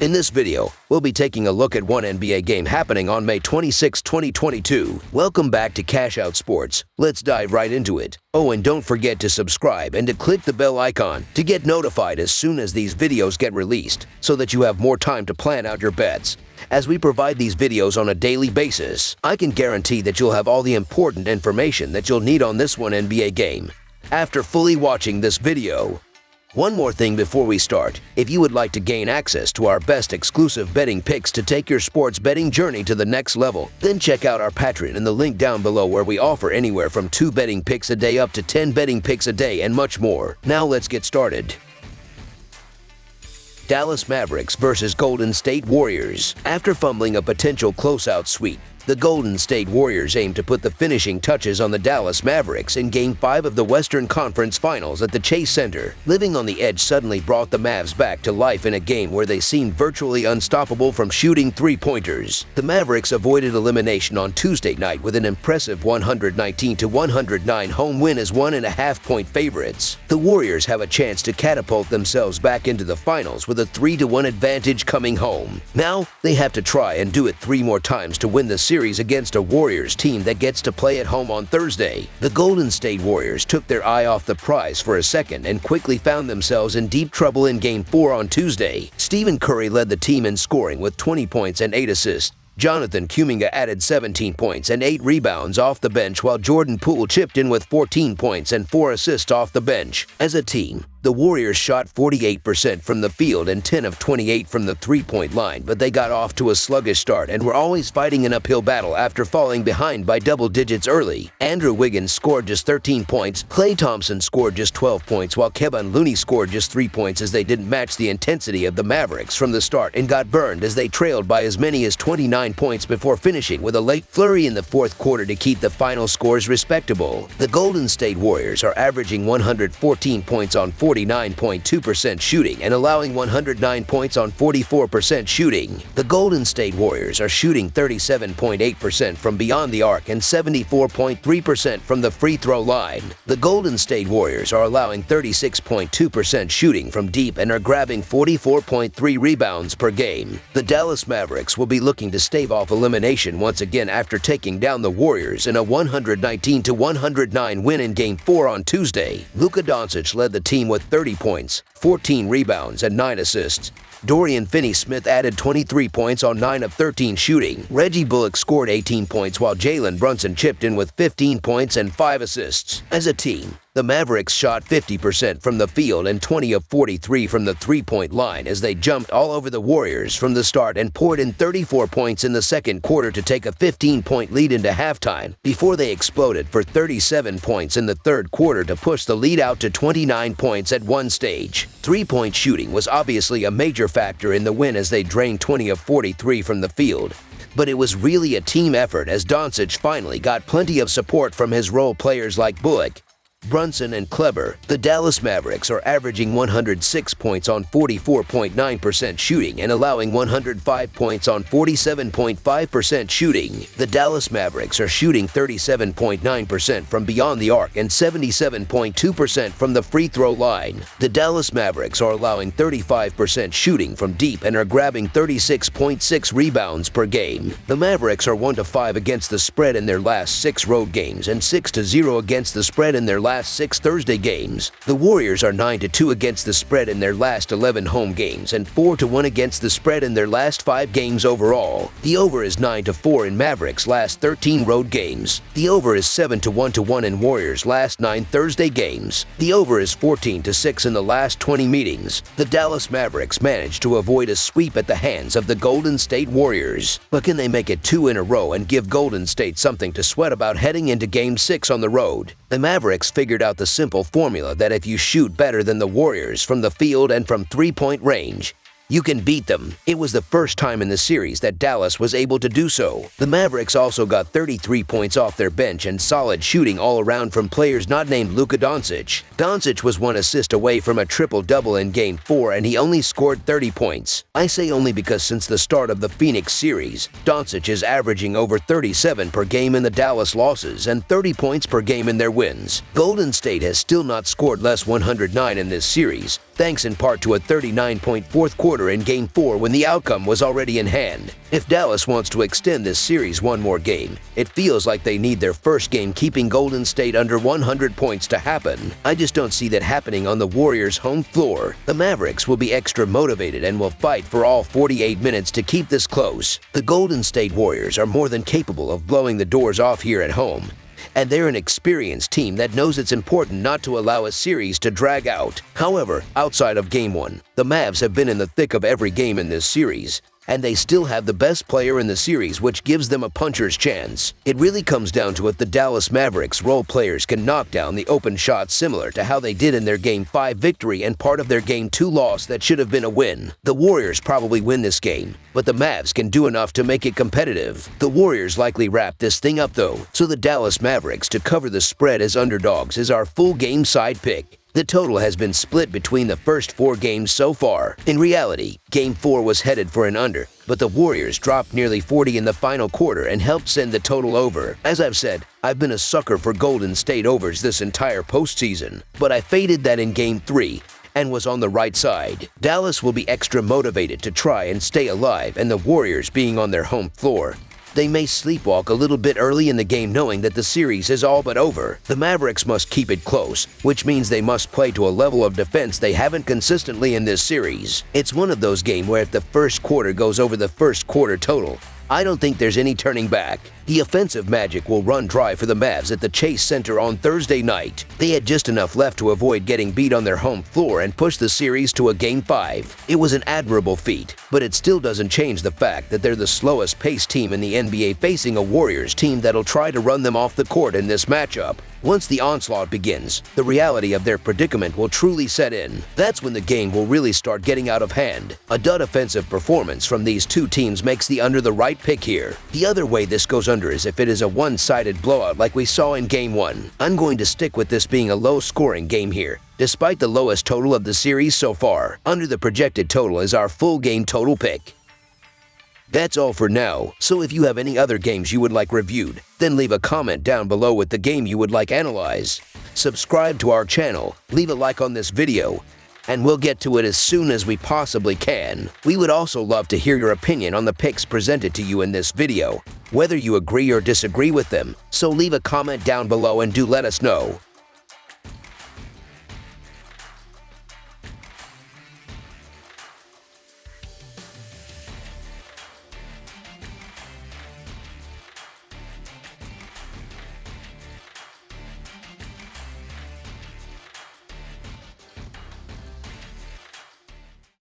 In this video, we'll be taking a look at one NBA game happening on May 26, 2022. Welcome back to Cash Out Sports. Let's dive right into it. Oh, and don't forget to subscribe and to click the bell icon to get notified as soon as these videos get released, so that you have more time to plan out your bets. As we provide these videos on a daily basis, I can guarantee that you'll have all the important information that you'll need on this one NBA game after fully watching this video. One more thing before we start. If you would like to gain access to our best exclusive betting picks to take your sports betting journey to the next level, then check out our Patreon in the link down below, where we offer anywhere from 2 betting picks a day up to 10 betting picks a day and much more. Now let's get started. Dallas Mavericks versus Golden State Warriors. After fumbling a potential closeout sweep, the Golden State Warriors aim to put the finishing touches on the Dallas Mavericks in Game 5 of the Western Conference Finals at the Chase Center. Living on the edge suddenly brought the Mavs back to life in a game where they seemed virtually unstoppable from shooting three-pointers. The Mavericks avoided elimination on Tuesday night with an impressive 119-109 home win as 1.5-point favorites. The Warriors have a chance to catapult themselves back into the finals with a 3-1 advantage coming home. Now, they have to try and do it 3 more times to win the series against a Warriors team that gets to play at home on Thursday. The Golden State Warriors took their eye off the prize for a second and quickly found themselves in deep trouble in Game 4 on Tuesday. Stephen Curry led the team in scoring with 20 points and 8 assists. Jonathan Kuminga added 17 points and 8 rebounds off the bench, while Jordan Poole chipped in with 14 points and 4 assists off the bench. As a team, the Warriors shot 48% from the field and 10 of 28 from the three-point line, but they got off to a sluggish start and were always fighting an uphill battle after falling behind by double digits early. Andrew Wiggins scored just 13 points, Klay Thompson scored just 12 points, while Kevin Looney scored just 3 points, as they didn't match the intensity of the Mavericks from the start and got burned as they trailed by as many as 29 points before finishing with a late flurry in the fourth quarter to keep the final scores respectable. The Golden State Warriors are averaging 114 points on 49.2% shooting and allowing 109 points on 44% shooting. The Golden State Warriors are shooting 37.8% from beyond the arc and 74.3% from the free throw line. The Golden State Warriors are allowing 36.2% shooting from deep and are grabbing 44.3 rebounds per game. The Dallas Mavericks will be looking to stave off elimination once again after taking down the Warriors in a 119-109 win in Game 4 on Tuesday. Luka Doncic led the team with 30 points, 14 rebounds, and 9 assists. Dorian Finney-Smith added 23 points on 9 of 13 shooting. Reggie Bullock scored 18 points, while Jalen Brunson chipped in with 15 points and 5 assists. As a team, the Mavericks shot 50% from the field and 20 of 43 from the three-point line as they jumped all over the Warriors from the start and poured in 34 points in the second quarter to take a 15-point lead into halftime before they exploded for 37 points in the third quarter to push the lead out to 29 points at one stage. Three-point shooting was obviously a major factor in the win as they drained 20 of 43 from the field. But it was really a team effort as Doncic finally got plenty of support from his role players like Bullock, Brunson, and Kleber. The Dallas Mavericks are averaging 106 points on 44.9% shooting and allowing 105 points on 47.5% shooting. The Dallas Mavericks are shooting 37.9% from beyond the arc and 77.2% from the free throw line. The Dallas Mavericks are allowing 35% shooting from deep and are grabbing 36.6 rebounds per game. The Mavericks are 1-5 against the spread in their last 6 road games and 6-0 against the spread in their last 6 Thursday games. The Warriors are 9-2 against the spread in their last 11 home games and 4-1 against the spread in their last 5 games overall. The over is 9-4 in Mavericks' last 13 road games. The over is 7-1 in Warriors' last 9 Thursday games. The over is 14-6 in the last 20 meetings. The Dallas Mavericks managed to avoid a sweep at the hands of the Golden State Warriors. But can they make it 2 in a row and give Golden State something to sweat about heading into Game 6 on the road? The Mavericks figured out the simple formula that if you shoot better than the Warriors from the field and from three-point range, you can beat them. It was the first time in the series that Dallas was able to do so. The Mavericks also got 33 points off their bench and solid shooting all around from players not named Luka Doncic. Doncic was 1 assist away from a triple-double in Game 4, and he only scored 30 points. I say only because since the start of the Phoenix series, Doncic is averaging over 37 per game in the Dallas losses and 30 points per game in their wins. Golden State has still not scored less 109 in this series, thanks in part to a 39-point fourth quarter in Game 4 when the outcome was already in hand. If Dallas wants to extend this series one more game, it feels like they need their first game keeping Golden State under 100 points to happen. I just don't see that happening on the Warriors' home floor. The Mavericks will be extra motivated and will fight for all 48 minutes to keep this close. The Golden State Warriors are more than capable of blowing the doors off here at home, and they're an experienced team that knows it's important not to allow a series to drag out. However, outside of Game 1, the Mavs have been in the thick of every game in this series, and they still have the best player in the series, which gives them a puncher's chance. It really comes down to if the Dallas Mavericks role players can knock down the open shots similar to how they did in their Game 5 victory and part of their Game 2 loss that should have been a win. The Warriors probably win this game, but the Mavs can do enough to make it competitive. The Warriors likely wrap this thing up though, so the Dallas Mavericks to cover the spread as underdogs is our full game side pick. The total has been split between the first 4 games so far. In reality, Game 4 was headed for an under, but the Warriors dropped nearly 40 in the final quarter and helped send the total over. As I've said, I've been a sucker for Golden State overs this entire postseason, but I faded that in Game 3 and was on the right side. Dallas will be extra motivated to try and stay alive, and the Warriors being on their home floor, they may sleepwalk a little bit early in the game knowing that the series is all but over. The Mavericks must keep it close, which means they must play to a level of defense they haven't consistently in this series. It's one of those games where if the first quarter goes over the first quarter total, I don't think there's any turning back. The offensive magic will run dry for the Mavs at the Chase Center on Thursday night. They had just enough left to avoid getting beat on their home floor and push the series to a Game 5. It was an admirable feat, but it still doesn't change the fact that they're the slowest paced team in the NBA facing a Warriors team that'll try to run them off the court in this matchup. Once the onslaught begins, the reality of their predicament will truly set in. That's when the game will really start getting out of hand. A dud offensive performance from these two teams makes the under the right pick here. The other way this goes under is if it is a one-sided blowout like we saw in Game 1. I'm going to stick with this being a low-scoring game here, despite the lowest total of the series so far. Under the projected total is our full game total pick. That's all for now, so if you have any other games you would like reviewed, then leave a comment down below with the game you would like analyzed. Subscribe to our channel, leave a like on this video, and we'll get to it as soon as we possibly can. We would also love to hear your opinion on the picks presented to you in this video, whether you agree or disagree with them, so leave a comment down below and do let us know.